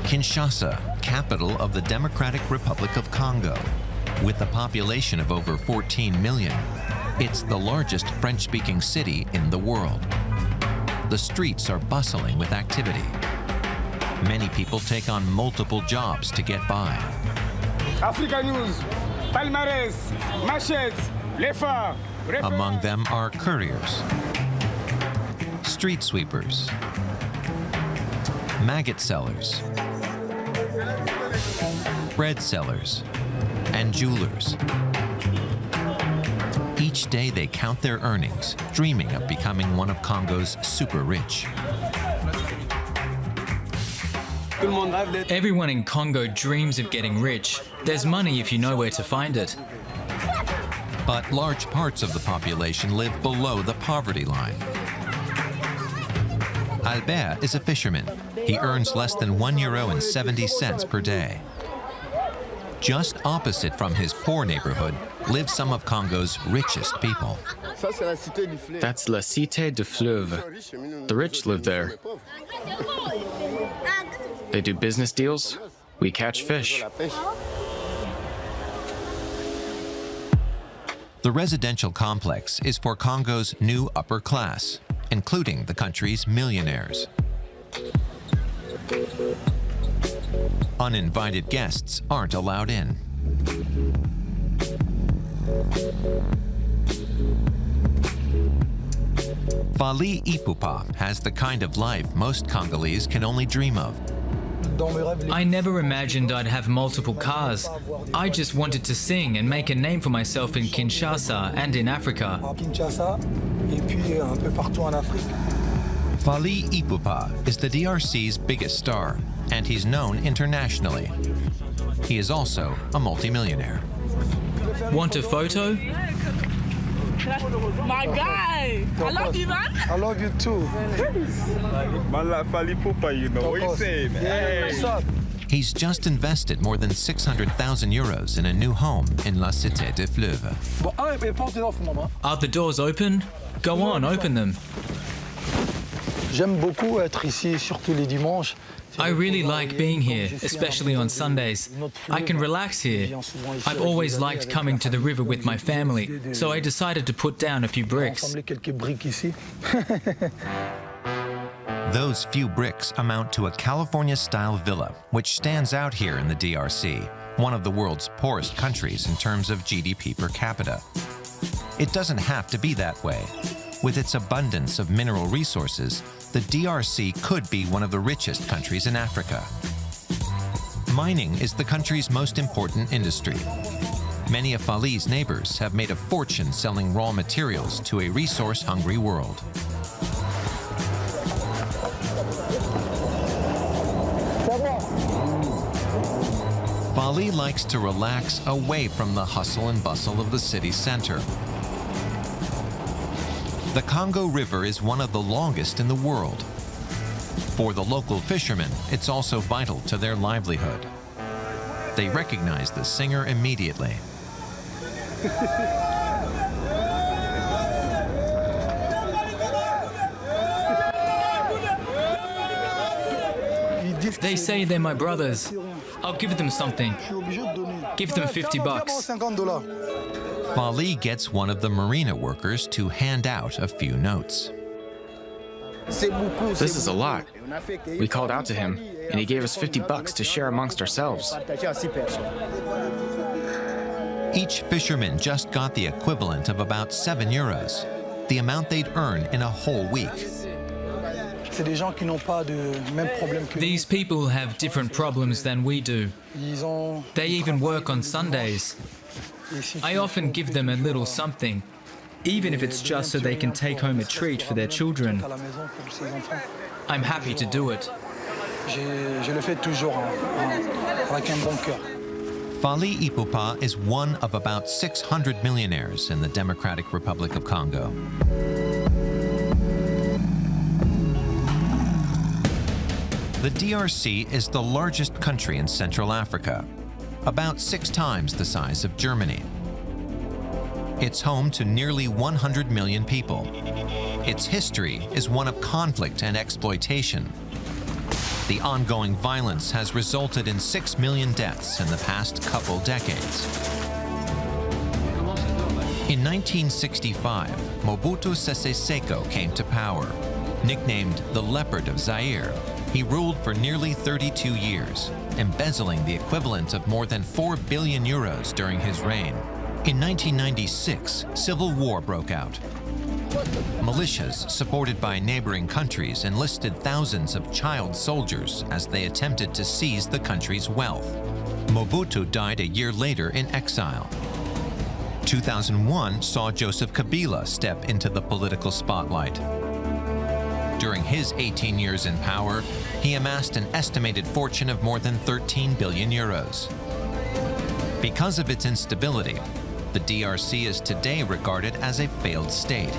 Kinshasa, capital of the Democratic Republic of Congo. With a population of over 14 million, it's the largest French-speaking city in the world. The streets are bustling with activity. Many people take on multiple jobs to get by. Africa News, Palmarès, Machette, Lefa. Among them are couriers, street sweepers, maggot sellers, bread sellers, and jewelers. Each day they count their earnings, dreaming of becoming one of Congo's super rich. Everyone in Congo dreams of getting rich. There's money if you know where to find it. But large parts of the population live below the poverty line. Albert is a fisherman. He earns less than €1.70 per day. Just opposite from his poor neighborhood live some of Congo's richest people. That's La Cité du Fleuve. The rich live there. They do business deals. We catch fish. The residential complex is for Congo's new upper class, including the country's millionaires. Uninvited guests aren't allowed in. Fally Ipupa has the kind of life most Congolese can only dream of. I never imagined I'd have multiple cars. I just wanted to sing and make a name for myself in Kinshasa and in Africa. Fally Ipupa is the DRC's biggest star, and he's known internationally. He is also a multimillionaire. Want a photo? My guy! I love you, man! I love you too. Man like Fally Ipupa, you know what you saying? Hey. He's just invested more than €600,000 in a new home in La Cité du Fleuve. Are the doors open? Go on, open them. J'aime beaucoup être ici, surtout les dimanches. I really like being here, especially on Sundays. I can relax here. I've always liked coming to the river with my family, so I decided to put down a few bricks. Those few bricks amount to a California-style villa, which stands out here in the DRC, one of the world's poorest countries in terms of GDP per capita. It doesn't have to be that way. With its abundance of mineral resources, the DRC could be one of the richest countries in Africa. Mining is the country's most important industry. Many of Fally's neighbors have made a fortune selling raw materials to a resource-hungry world. Fally likes to relax away from the hustle and bustle of the city center. The Congo River is one of the longest in the world. For the local fishermen, it's also vital to their livelihood. They recognize the singer immediately. They say they're my brothers. I'll give them something. Give them $50. Fally gets one of the marina workers to hand out a few notes. This is a lot. We called out to him, and he gave us $50 to share amongst ourselves. Each fisherman just got the equivalent of about €7, the amount they'd earn in a whole week. These people have different problems than we do. They even work on Sundays. I often give them a little something, even if it's just so they can take home a treat for their children. I'm happy to do it. Fally Ipupa is one of about 600 millionaires in the Democratic Republic of Congo. The DRC is the largest country in Central Africa, about 6 times the size of Germany. It's home to nearly 100 million people. Its history is one of conflict and exploitation. The ongoing violence has resulted in 6 million deaths in the past couple decades. In 1965, Mobutu Sese Seko came to power. Nicknamed the Leopard of Zaire, he ruled for nearly 32 years, embezzling the equivalent of more than 4 billion euros during his reign. In 1996, civil war broke out. Militias, supported by neighboring countries, enlisted thousands of child soldiers as they attempted to seize the country's wealth. Mobutu died a year later in exile. 2001 saw Joseph Kabila step into the political spotlight. During his 18 years in power, he amassed an estimated fortune of more than 13 billion euros. Because of its instability, the DRC is today regarded as a failed state.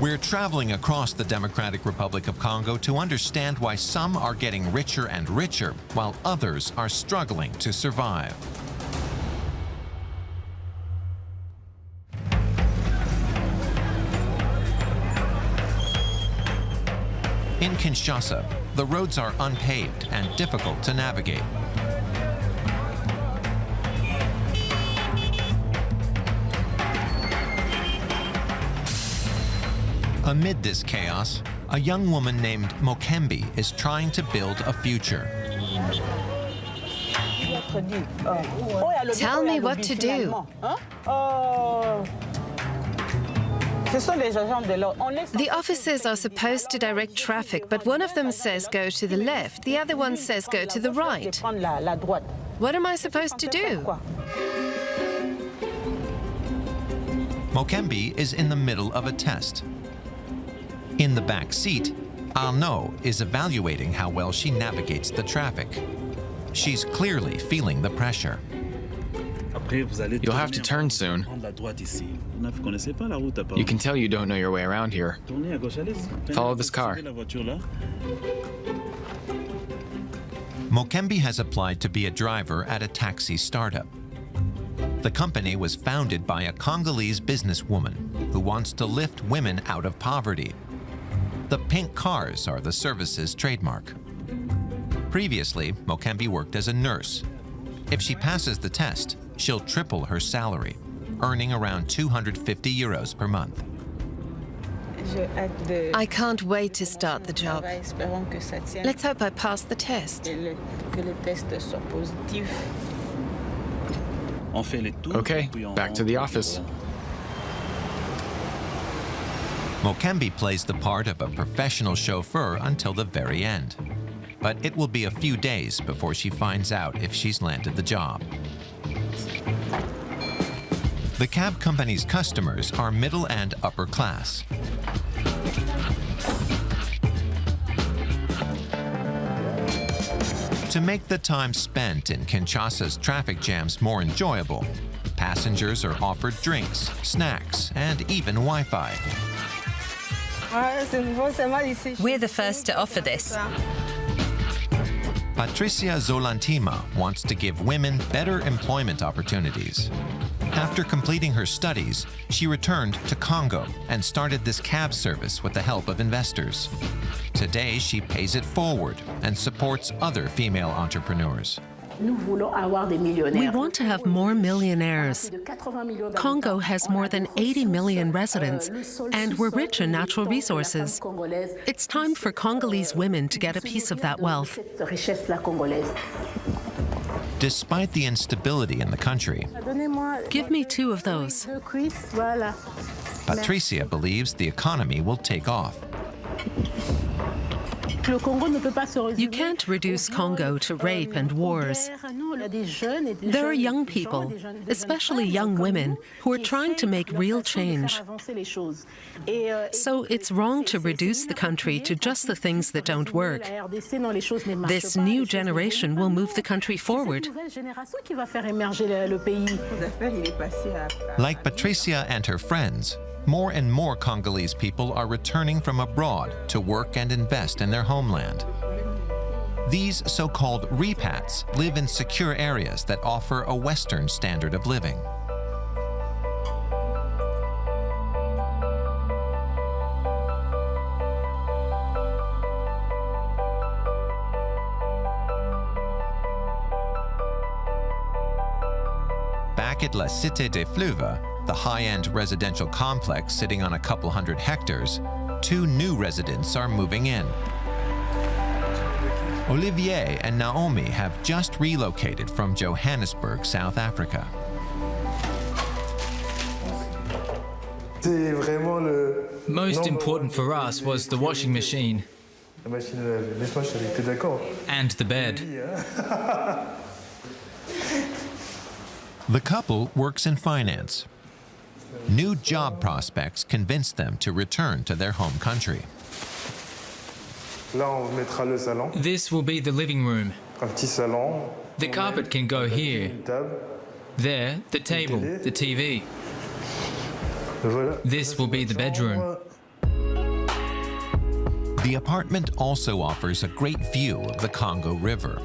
We're traveling across the Democratic Republic of Congo to understand why some are getting richer and richer, while others are struggling to survive. In Kinshasa, the roads are unpaved and difficult to navigate. Amid this chaos, a young woman named Mokembi is trying to build a future. Tell me what to do. The officers are supposed to direct traffic, but one of them says go to the left, the other one says go to the right. What am I supposed to do? Mokembi is in the middle of a test. In the back seat, Arnaud is evaluating how well she navigates the traffic. She's clearly feeling the pressure. You'll have to turn soon. You can tell you don't know your way around here. Follow this car. Mokembi has applied to be a driver at a taxi startup. The company was founded by a Congolese businesswoman who wants to lift women out of poverty. The pink cars are the service's trademark. Previously, Mokembi worked as a nurse. If she passes the test, she'll triple her salary, earning around 250 euros per month. I can't wait to start the job. Let's hope I pass the test. Okay, back to the office. Mokembi plays the part of a professional chauffeur until the very end. But it will be a few days before she finds out if she's landed the job. The cab company's customers are middle and upper class. To make the time spent in Kinshasa's traffic jams more enjoyable, passengers are offered drinks, snacks, and even Wi-Fi. We're the first to offer this. Patricia Zolantima wants to give women better employment opportunities. After completing her studies, she returned to Congo and started this cab service with the help of investors. Today, she pays it forward and supports other female entrepreneurs. We want to have more millionaires. Congo has more than 80 million residents, and we're rich in natural resources. It's time for Congolese women to get a piece of that wealth. Despite the instability in the country, Give me 2 of those. Patricia believes the economy will take off. You can't reduce Congo to rape and wars. There are young people, especially young women, who are trying to make real change. So it's wrong to reduce the country to just the things that don't work. This new generation will move the country forward. Like Patricia and her friends, more and more Congolese people are returning from abroad to work and invest in their homeland. These so-called repats live in secure areas that offer a Western standard of living. Back at La Cité des Fleuves, the high-end residential complex sitting on a couple hundred hectares, 2 new residents are moving in. Olivier and Naomi have just relocated from Johannesburg, South Africa. Most important for us was the washing machine and the bed. The couple works in finance. New job prospects convince them to return to their home country. This will be the living room. The carpet can go here. There, the table, the TV. This will be the bedroom. The apartment also offers a great view of the Congo River.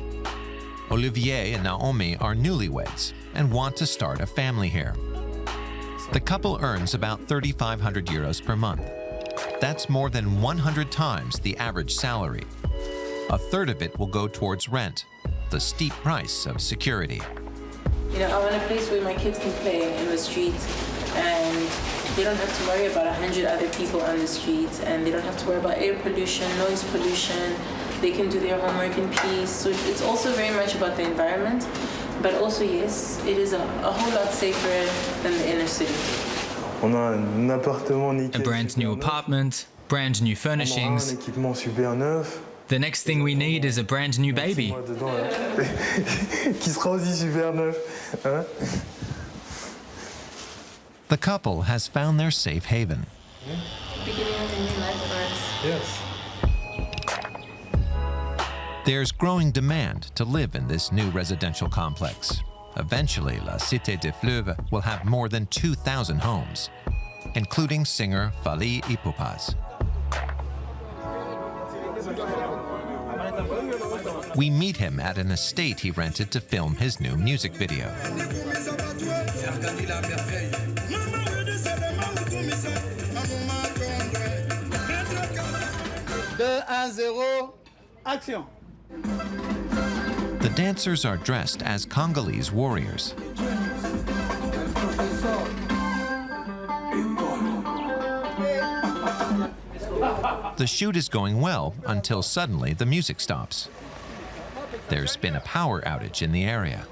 Olivier and Naomi are newlyweds and want to start a family here. The couple earns about 3,500 euros per month. That's more than 100 times the average salary. A third of it will go towards rent, the steep price of security. You know, I want a place where my kids can play in the streets and they don't have to worry about 100 other people on the streets, and they don't have to worry about air pollution, noise pollution. They can do their homework in peace. So it's also very much about the environment, but also, yes, it is a whole lot safer than the inner city. A brand new apartment, brand new furnishings. The next thing we need is a brand new baby. The couple has found their safe haven. Beginning of a new life for us. Yes. There's growing demand to live in this new residential complex. Eventually, La Cité des Fleuves will have more than 2,000 homes, including singer Fally Ipupas. We meet him at an estate he rented to film his new music video. The dancers are dressed as Congolese warriors. The shoot is going well until suddenly the music stops. There's been a power outage in the area.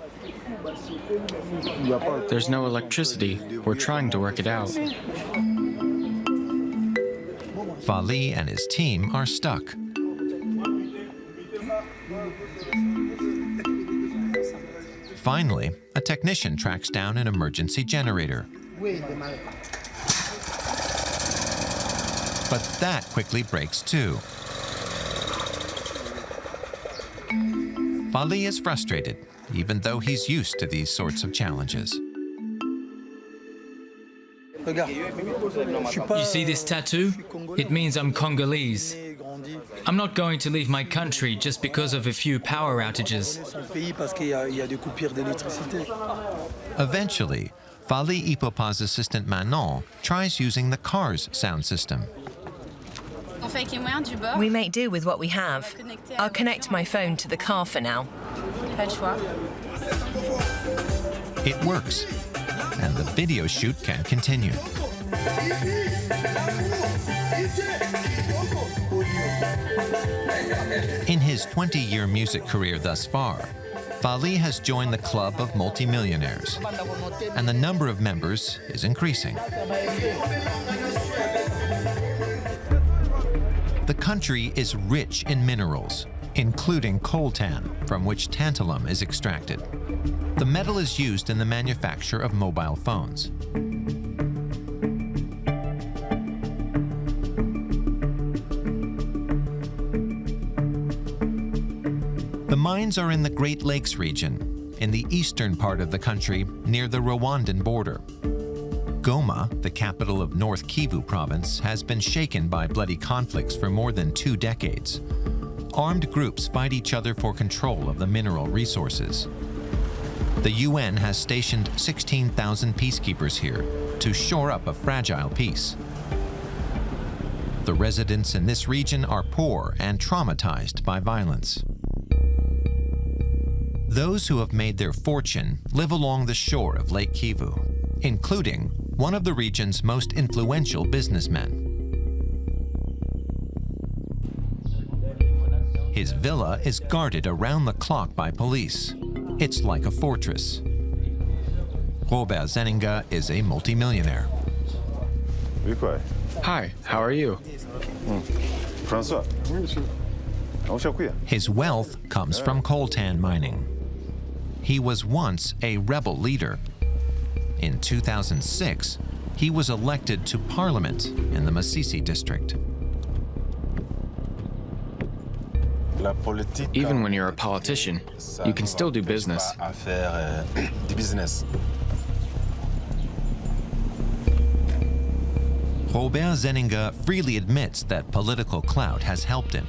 There's no electricity. We're trying to work it out. Fally and his team are stuck. Finally, a technician tracks down an emergency generator. But that quickly breaks too. Fally is frustrated, even though he's used to these sorts of challenges. You see this tattoo? It means I'm Congolese. I'm not going to leave my country just because of a few power outages. Eventually, Fally Ipupas' assistant Manon tries using the car's sound system. We make do with what we have. I'll connect my phone to the car for now. It works, and the video shoot can continue. In his 20-year music career thus far, Fally has joined the club of multimillionaires, and the number of members is increasing. The country is rich in minerals, including coltan, from which tantalum is extracted. The metal is used in the manufacture of mobile phones. The mines are in the Great Lakes region, in the eastern part of the country near the Rwandan border. Goma, the capital of North Kivu province, has been shaken by bloody conflicts for more than 2 decades. Armed groups fight each other for control of the mineral resources. The UN has stationed 16,000 peacekeepers here to shore up a fragile peace. The residents in this region are poor and traumatized by violence. Those who have made their fortune live along the shore of Lake Kivu, including one of the region's most influential businessmen. His villa is guarded around the clock by police. It's like a fortress. Robert Zeninga is a multimillionaire. Hi, how are you? François. His wealth comes from coltan mining. He was once a rebel leader. In 2006, he was elected to parliament in the Masisi district. Even when you're a politician, you can still do business. Robert Zeninga freely admits that political clout has helped him.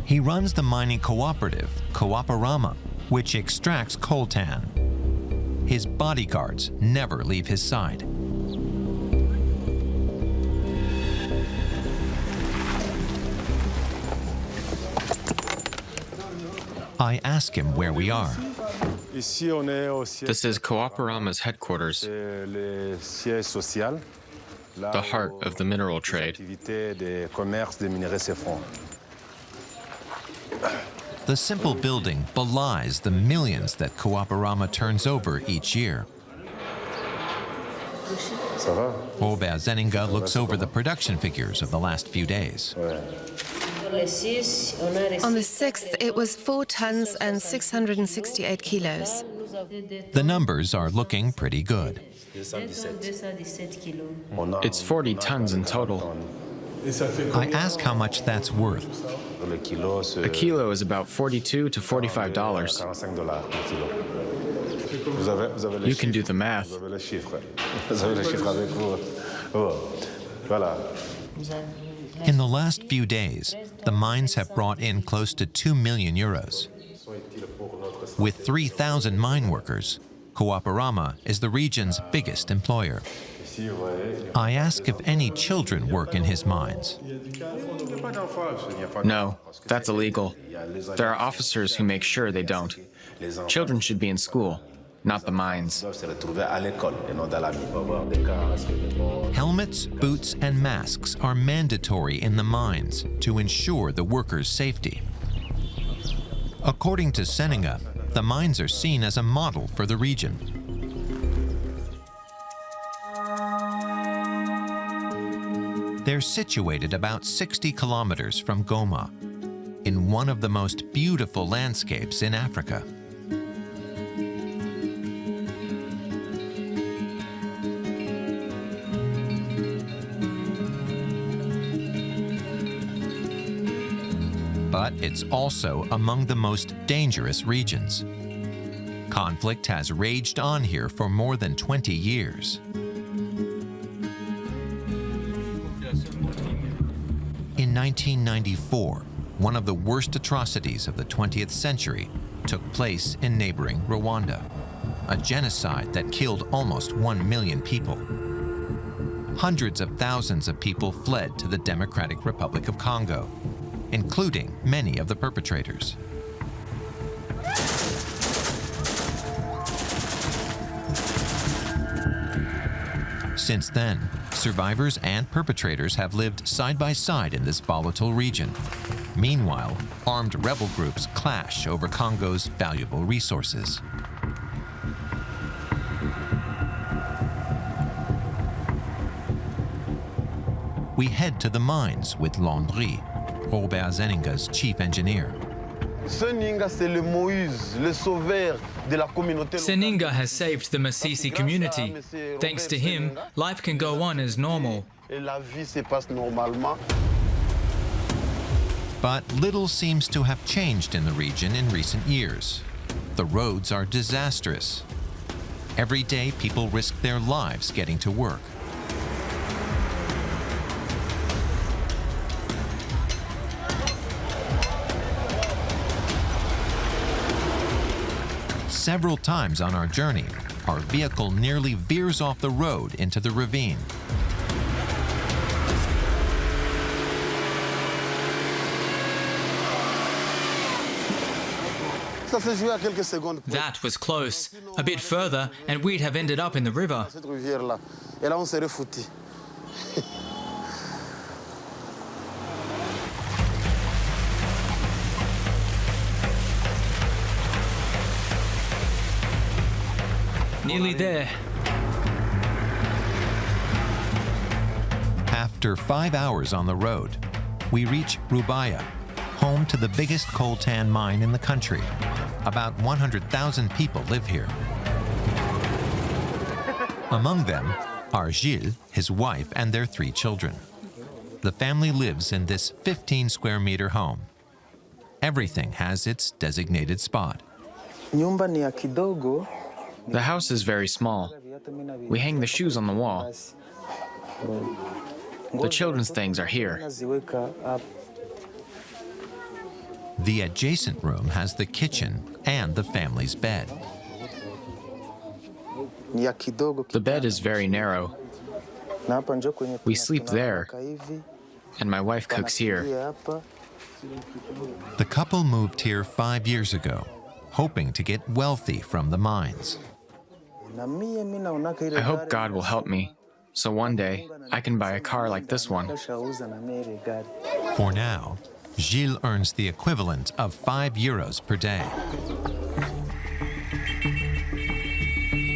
He runs the mining cooperative, Coaparama, which extracts coltan. His bodyguards never leave his side. I ask him where we are. This is Coaparama's headquarters, the heart of the mineral trade. The simple building belies the millions that Coaparama turns over each year. Robert Zeninga looks over the production figures of the last few days. On the 6th, it was 4 tons and 668 kilos. The numbers are looking pretty good. It's 40 tons in total. I ask how much that's worth. A kilo is about $42 to $45. You can do the math. In the last few days, the mines have brought in close to 2 million euros. With 3,000 mine workers, Coaparama is the region's biggest employer. I ask if any children work in his mines. No, that's illegal. There are officers who make sure they don't. Children should be in school, not the mines. Helmets, boots, and masks are mandatory in the mines to ensure the workers' safety. According to Zeninga, the mines are seen as a model for the region. They're situated about 60 kilometers from Goma, in one of the most beautiful landscapes in Africa. But it's also among the most dangerous regions. Conflict has raged on here for more than 20 years. In 1994, one of the worst atrocities of the 20th century took place in neighboring Rwanda, a genocide that killed almost 1 million people. Hundreds of thousands of people fled to the Democratic Republic of Congo, including many of the perpetrators. Since then, survivors and perpetrators have lived side by side in this volatile region. Meanwhile, armed rebel groups clash over Congo's valuable resources. We head to the mines with Landry, Robert Zeninga's chief engineer. Zeninga has saved the Masisi community. Thanks to him, life can go on as normal. But little seems to have changed in the region in recent years. The roads are disastrous. Every day, people risk their lives getting to work. Several times on our journey, our vehicle nearly veers off the road into the ravine. That was close. A bit further, and we'd have ended up in the river. Nearly there. After 5 hours on the road, we reach Rubaya, home to the biggest coltan mine in the country. About 100,000 people live here. Among them are Gilles, his wife, and their 3 children. The family lives in this 15-square-meter home. Everything has its designated spot. The house is very small. We hang the shoes on the wall. The children's things are here. The adjacent room has the kitchen and the family's bed. The bed is very narrow. We sleep there, and my wife cooks here. The couple moved here 5 years ago, hoping to get wealthy from the mines. I hope God will help me, so one day I can buy a car like this one. For now, Gilles earns the equivalent of €5 per day.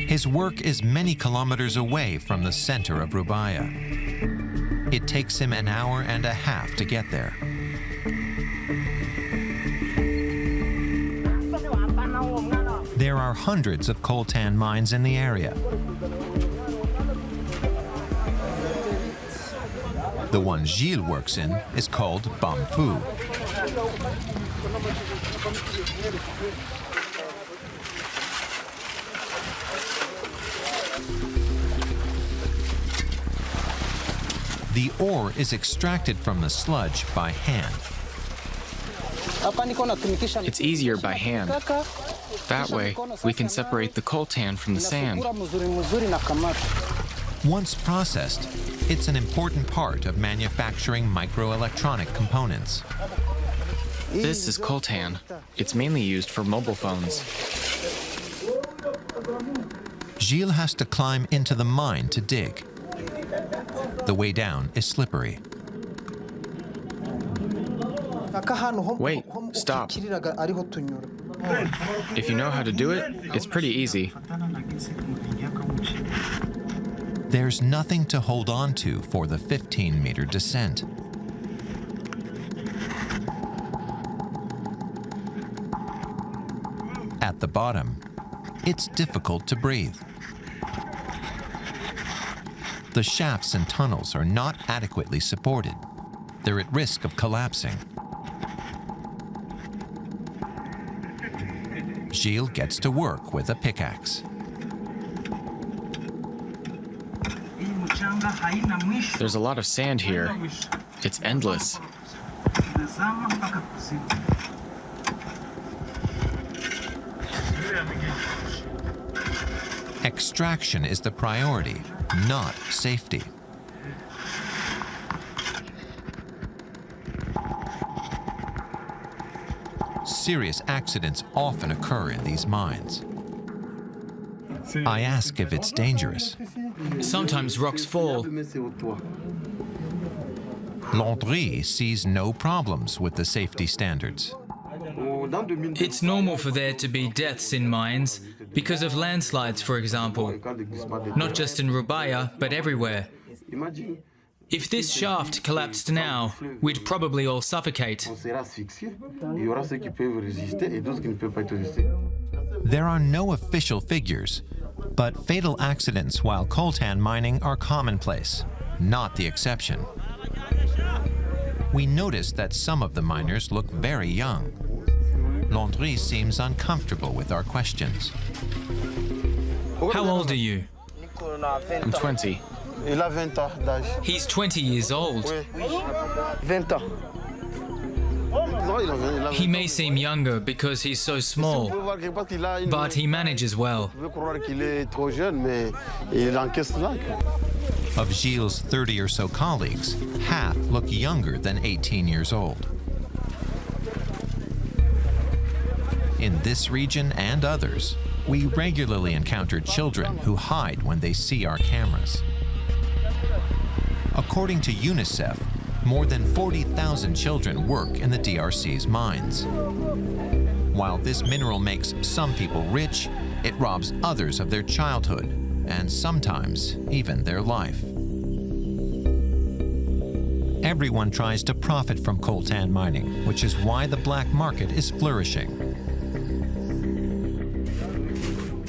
His work is many kilometers away from the center of Rubaya. It takes him an hour and a half to get there. There are hundreds of coltan mines in the area. The one Gilles works in is called Bamfu. The ore is extracted from the sludge by hand. It's easier by hand. That way, we can separate the coltan from the sand. Once processed, it's an important part of manufacturing microelectronic components. This is coltan. It's mainly used for mobile phones. Gilles has to climb into the mine to dig. The way down is slippery. Wait, stop. If you know how to do it, it's pretty easy. There's nothing to hold on to for the 15-meter descent. At the bottom, it's difficult to breathe. The shafts and tunnels are not adequately supported. They're at risk of collapsing. Gilles gets to work with a pickaxe. There's a lot of sand here. It's endless. Extraction is the priority, not safety. Serious accidents often occur in these mines. I ask if it's dangerous. Sometimes rocks fall. Landry sees no problems with the safety standards. It's normal for there to be deaths in mines because of landslides, for example. Not just in Rubaya, but everywhere. If this shaft collapsed now, we'd probably all suffocate. There are no official figures, but fatal accidents while coltan mining are commonplace, not the exception. We notice that some of the miners look very young. Landry seems uncomfortable with our questions. How old are you? I'm 20. He's 20 years old. He may seem younger because he's so small, but he manages well. Of Gilles' 30 or so colleagues, half look younger than 18 years old. In this region and others, we regularly encounter children who hide when they see our cameras. According to UNICEF, more than 40,000 children work in the DRC's mines. While this mineral makes some people rich, it robs others of their childhood and sometimes even their life. Everyone tries to profit from coltan mining, which is why the black market is flourishing.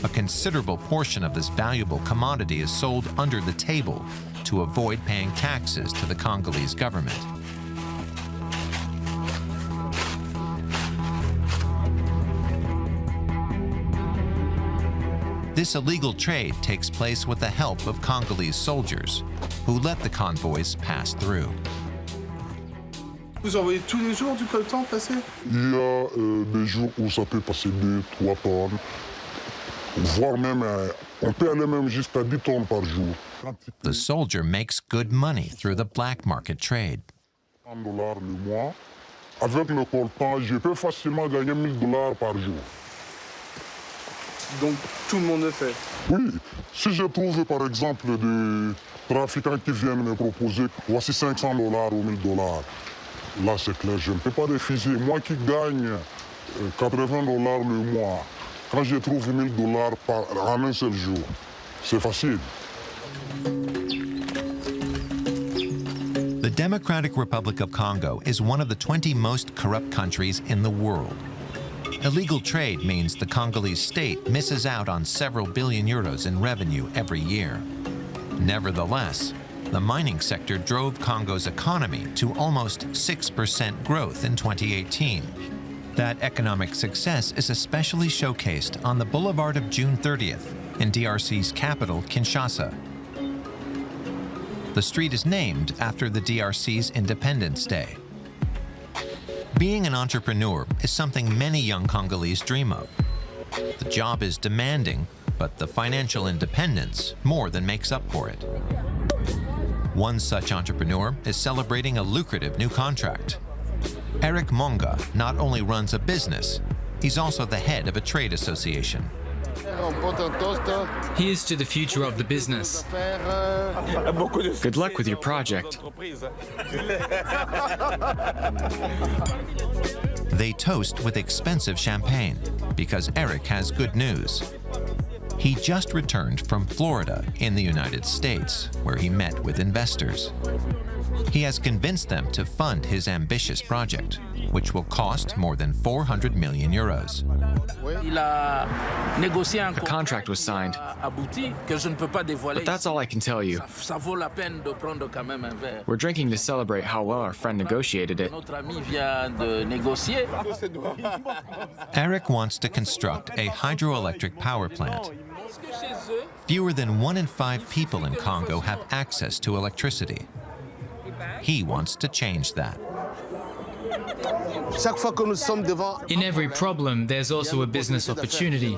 A considerable portion of this valuable commodity is sold under the table to avoid paying taxes to the Congolese government. This illegal trade takes place with the help of Congolese soldiers, who let the convoys pass through. Vous envoyez tous les jours du coltan passer? Il y a des jours où ça peut passer 2-3 tonnes, voire même, on peut aller même jusqu'à 10 tonnes par jour. The soldier makes good money through the black market trade. $100 le mois. Avec le coltan, je peux facilement gagner $1000 par jour. Donc tout le monde le fait? Oui. Si je trouve par exemple des trafiquants qui viennent me proposer voici $500 ou $1000, là c'est clair, je ne peux pas refuser. Moi qui gagne $80 le mois, quand je trouve $1000 en un seul jour, c'est facile. The Democratic Republic of Congo is one of the 20 most corrupt countries in the world. Illegal trade means the Congolese state misses out on several billion euros in revenue every year. Nevertheless, the mining sector drove Congo's economy to almost 6% growth in 2018. That economic success is especially showcased on the Boulevard of June 30th in DRC's capital, Kinshasa. The street is named after the DRC's Independence Day. Being an entrepreneur is something many young Congolese dream of. The job is demanding, but the financial independence more than makes up for it. One such entrepreneur is celebrating a lucrative new contract. Eric Monga not only runs a business, he's also the head of a trade association. Here's to the future of the business. Good luck with your project. They toast with expensive champagne because Eric has good news. He just returned from Florida in the United States, where he met with investors. He has convinced them to fund his ambitious project, which will cost more than 400 million euros. A contract was signed, but that's all I can tell you. We're drinking to celebrate how well our friend negotiated it. Eric wants to construct a hydroelectric power plant. Fewer than 1 in 5 people in Congo have access to electricity. He wants to change that. In every problem, there's also a business opportunity.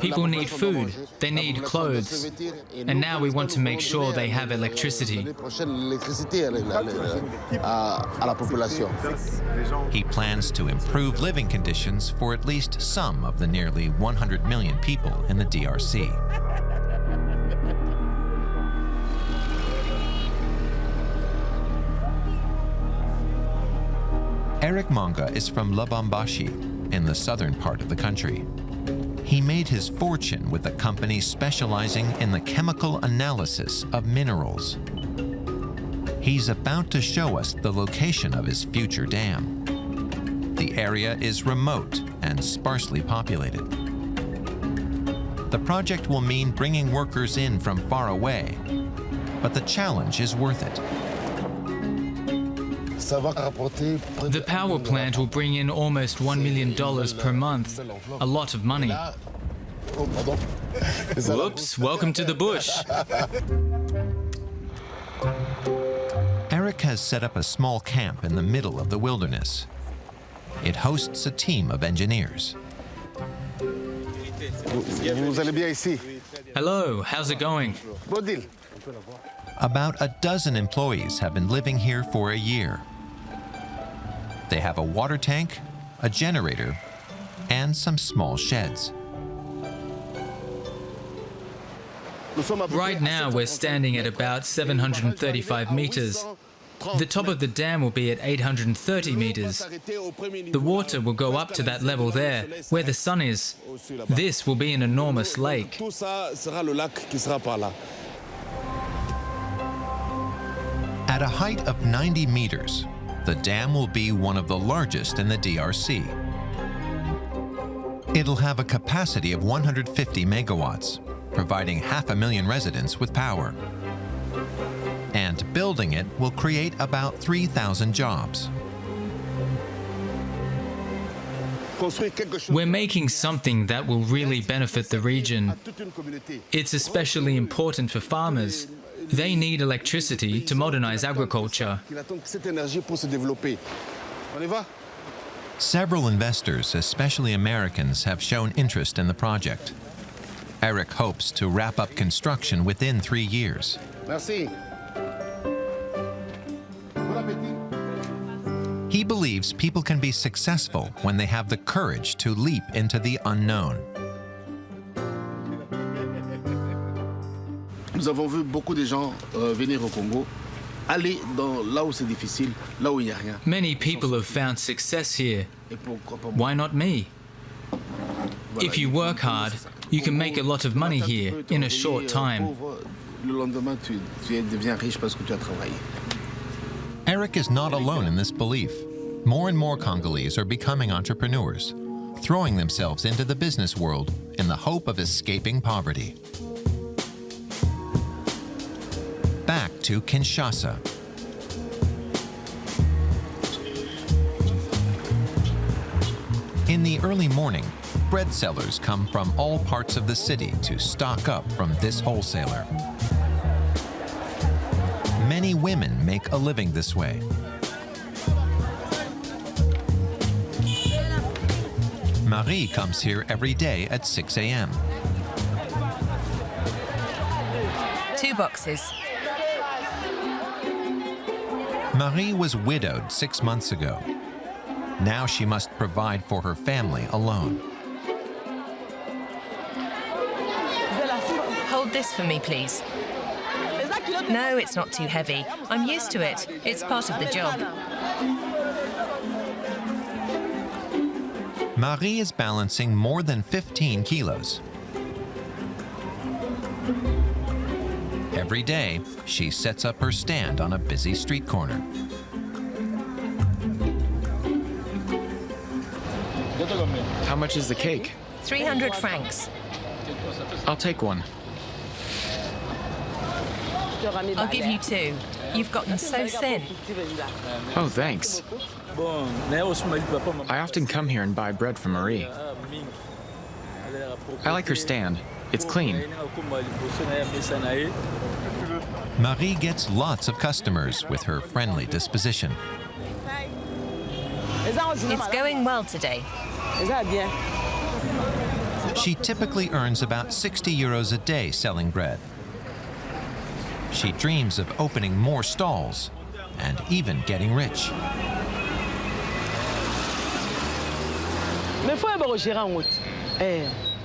People need food, they need clothes, and now we want to make sure they have electricity. He plans to improve living conditions for at least some of the nearly 100 million people in the DRC. Eric Monga is from Lubumbashi, in the southern part of the country. He made his fortune with a company specializing in the chemical analysis of minerals. He's about to show us the location of his future dam. The area is remote and sparsely populated. The project will mean bringing workers in from far away, but the challenge is worth it. The power plant will bring in almost $1 million per month, a lot of money. Whoops, welcome to the bush. Eric has set up a small camp in the middle of the wilderness. It hosts a team of engineers. Hello, how's it going? About a dozen employees have been living here for a year. They have a water tank, a generator, and some small sheds. Right now, we're standing at about 735 meters. The top of the dam will be at 830 meters. The water will go up to that level there, where the sun is. This will be an enormous lake. At a height of 90 meters, the dam will be one of the largest in the DRC. It'll have a capacity of 150 megawatts, providing 500,000 residents with power. And building it will create about 3,000 jobs. We're making something that will really benefit the region. It's especially important for farmers. They need electricity to modernize agriculture. Several investors, especially Americans, have shown interest in the project. Eric hopes to wrap up construction within 3 years. Merci. He believes people can be successful when they have the courage to leap into the unknown. Nous avons vu beaucoup de gens venir au Congo, aller là où c'est difficile, là où il n'y a rien. Many people have found success here. Why not me? If you work hard, you can make a lot of money here in a short time. Le lendemain, tu deviens riche parce que tu as travaillé. Eric is not alone in this belief. More and more Congolese are becoming entrepreneurs, throwing themselves into the business world in the hope of escaping poverty. Back to Kinshasa. In the early morning, bread sellers come from all parts of the city to stock up from this wholesaler. Many women make a living this way. Marie comes here every day at 6 a.m. 2 boxes. Marie was widowed 6 months ago. Now she must provide for her family alone. Hold this for me, please. No, it's not too heavy. I'm used to it. It's part of the job. Marie is balancing more than 15 kilos. Every day, she sets up her stand on a busy street corner. How much is the cake? 300 francs. I'll take one. I'll give you 2. You've gotten so thin. Oh, thanks. I often come here and buy bread from Marie. I like her stand. It's clean. Marie gets lots of customers with her friendly disposition. It's going well today. She typically earns about 60 euros a day selling bread. She dreams of opening more stalls and even getting rich.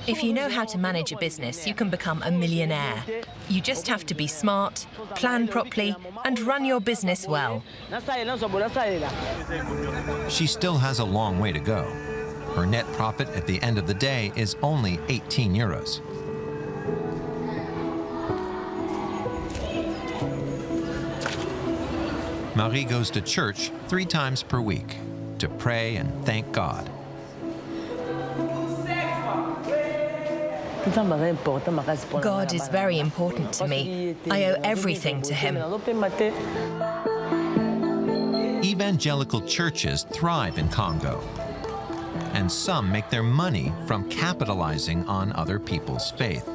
If you know how to manage a business, you can become a millionaire. You just have to be smart, plan properly, and run your business well. She still has a long way to go. Her net profit at the end of the day is only 18 euros. Marie goes to church 3 times per week to pray and thank God. God is very important to me. I owe everything to him. Evangelical churches thrive in Congo, and some make their money from capitalizing on other people's faith.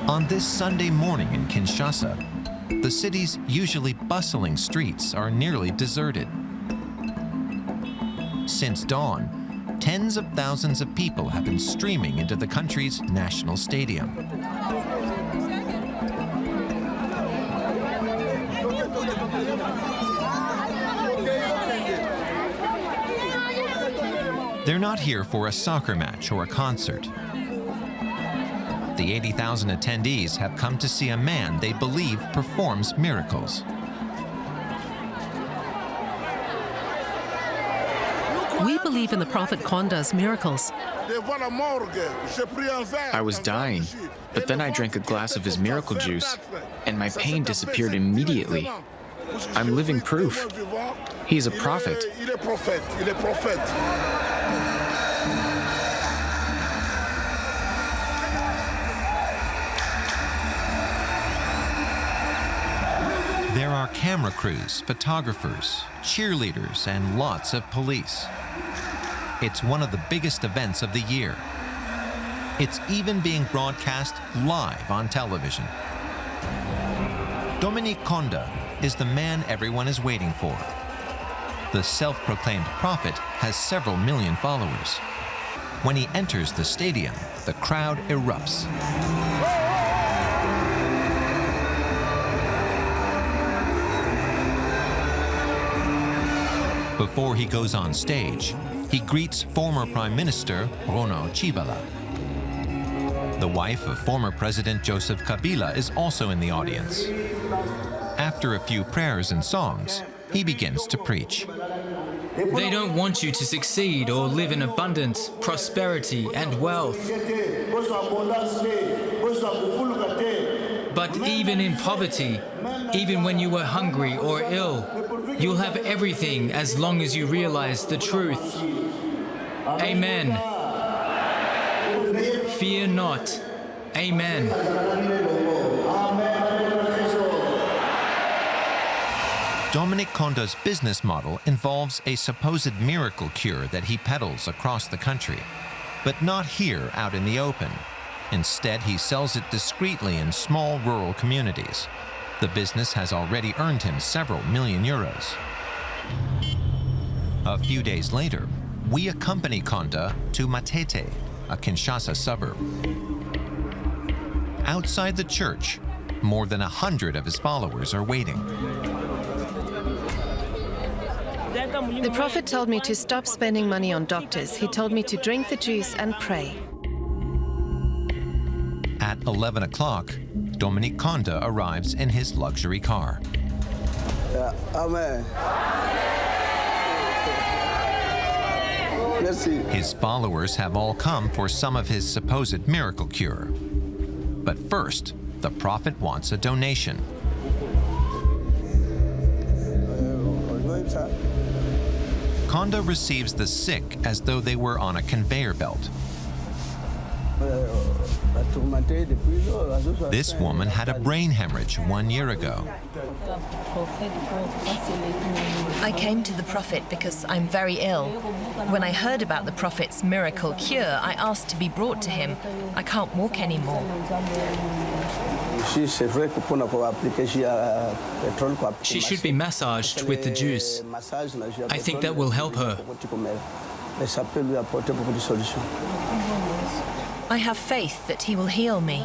On this Sunday morning in Kinshasa, the city's usually bustling streets are nearly deserted. Since dawn, tens of thousands of people have been streaming into the country's national stadium. They're not here for a soccer match or a concert. The 80,000 attendees have come to see a man they believe performs miracles. We believe in the Prophet Konda's miracles. I was dying, but then I drank a glass of his miracle juice, and my pain disappeared immediately. I'm living proof. He's a prophet. There are camera crews, photographers, cheerleaders, and lots of police. It's one of the biggest events of the year. It's even being broadcast live on television. Dominique Konda is the man everyone is waiting for. The self-proclaimed prophet has several million followers. When he enters the stadium, the crowd erupts. Before he goes on stage, he greets former Prime Minister Rono Chibala. The wife of former President Joseph Kabila is also in the audience. After a few prayers and songs, he begins to preach. They don't want you to succeed or live in abundance, prosperity, and wealth. But even in poverty, even when you were hungry or ill, you'll have everything as long as you realize the truth. Amen. Fear not. Amen. Dominique Konda's business model involves a supposed miracle cure that he peddles across the country, but not here out in the open. Instead, he sells it discreetly in small rural communities. The business has already earned him several million euros. A few days later, we accompany Konda to Matete, a Kinshasa suburb. Outside the church, more than 100 of his followers are waiting. The Prophet told me to stop spending money on doctors. He told me to drink the juice and pray. At 11 o'clock, Dominique Konda arrives in his luxury car. Amen. His followers have all come for some of his supposed miracle cure. But first, the Prophet wants a donation. Konda receives the sick as though they were on a conveyor belt. This woman had a brain hemorrhage 1 year ago. I came to the Prophet because I'm very ill. When I heard about the Prophet's miracle cure, I asked to be brought to him. I can't walk anymore. She should be massaged with the juice. I think that will help her. I have faith that he will heal me.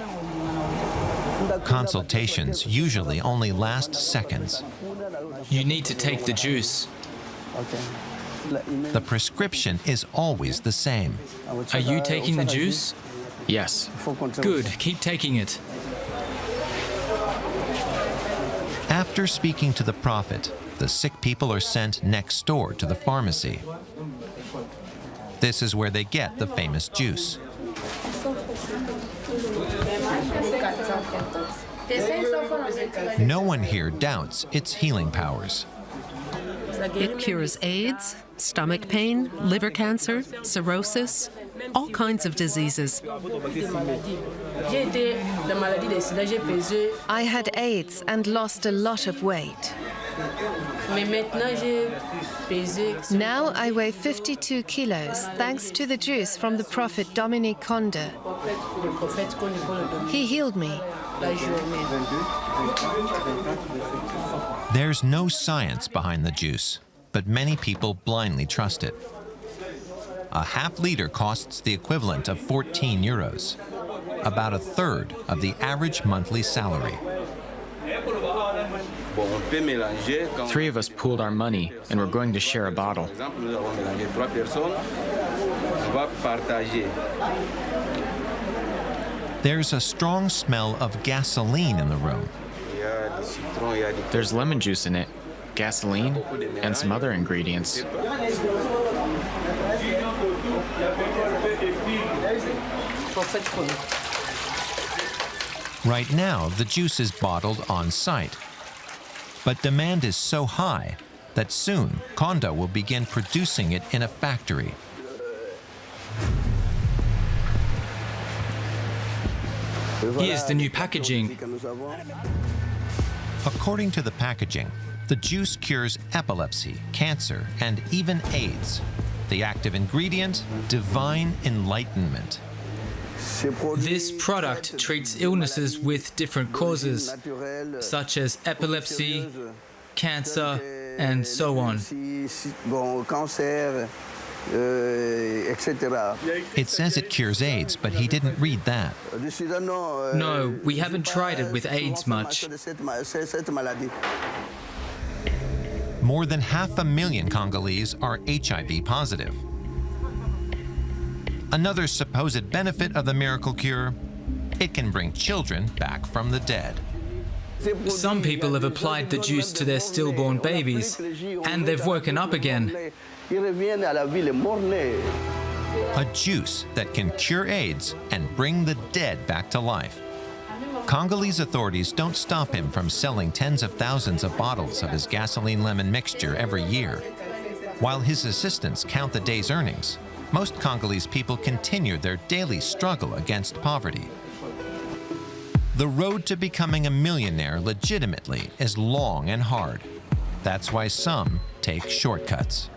Consultations usually only last seconds. You need to take the juice. The prescription is always the same. Are you taking the juice? Yes. Good, keep taking it. After speaking to the Prophet, the sick people are sent next door to the pharmacy. This is where they get the famous juice. No one here doubts its healing powers. It cures AIDS, stomach pain, liver cancer, cirrhosis, all kinds of diseases. I had AIDS and lost a lot of weight. Now I weigh 52 kilos thanks to the juice from the Prophet Dominique Konda. He healed me. There's no science behind the juice, but many people blindly trust it. A half-liter costs the equivalent of 14 euros, about a third of the average monthly salary. 3 of us pooled our money, and we're going to share a bottle. There's a strong smell of gasoline in the room. There's lemon juice in it, gasoline, and some other ingredients. Right now, the juice is bottled on site. But demand is so high that soon Kondo will begin producing it in a factory. Here's the new packaging. According to the packaging, the juice cures epilepsy, cancer, and even AIDS. The active ingredient, divine enlightenment. This product treats illnesses with different causes, such as epilepsy, cancer, and so on. It says it cures AIDS, but he didn't read that. No, we haven't tried it with AIDS much. More than 500,000 Congolese are HIV positive. Another supposed benefit of the miracle cure, it can bring children back from the dead. Some people have applied the juice to their stillborn babies, and they've woken up again. A juice that can cure AIDS and bring the dead back to life. Congolese authorities don't stop him from selling tens of thousands of bottles of his gasoline lemon mixture every year. While his assistants count the day's earnings, most Congolese people continue their daily struggle against poverty. The road to becoming a millionaire legitimately is long and hard. That's why some take shortcuts.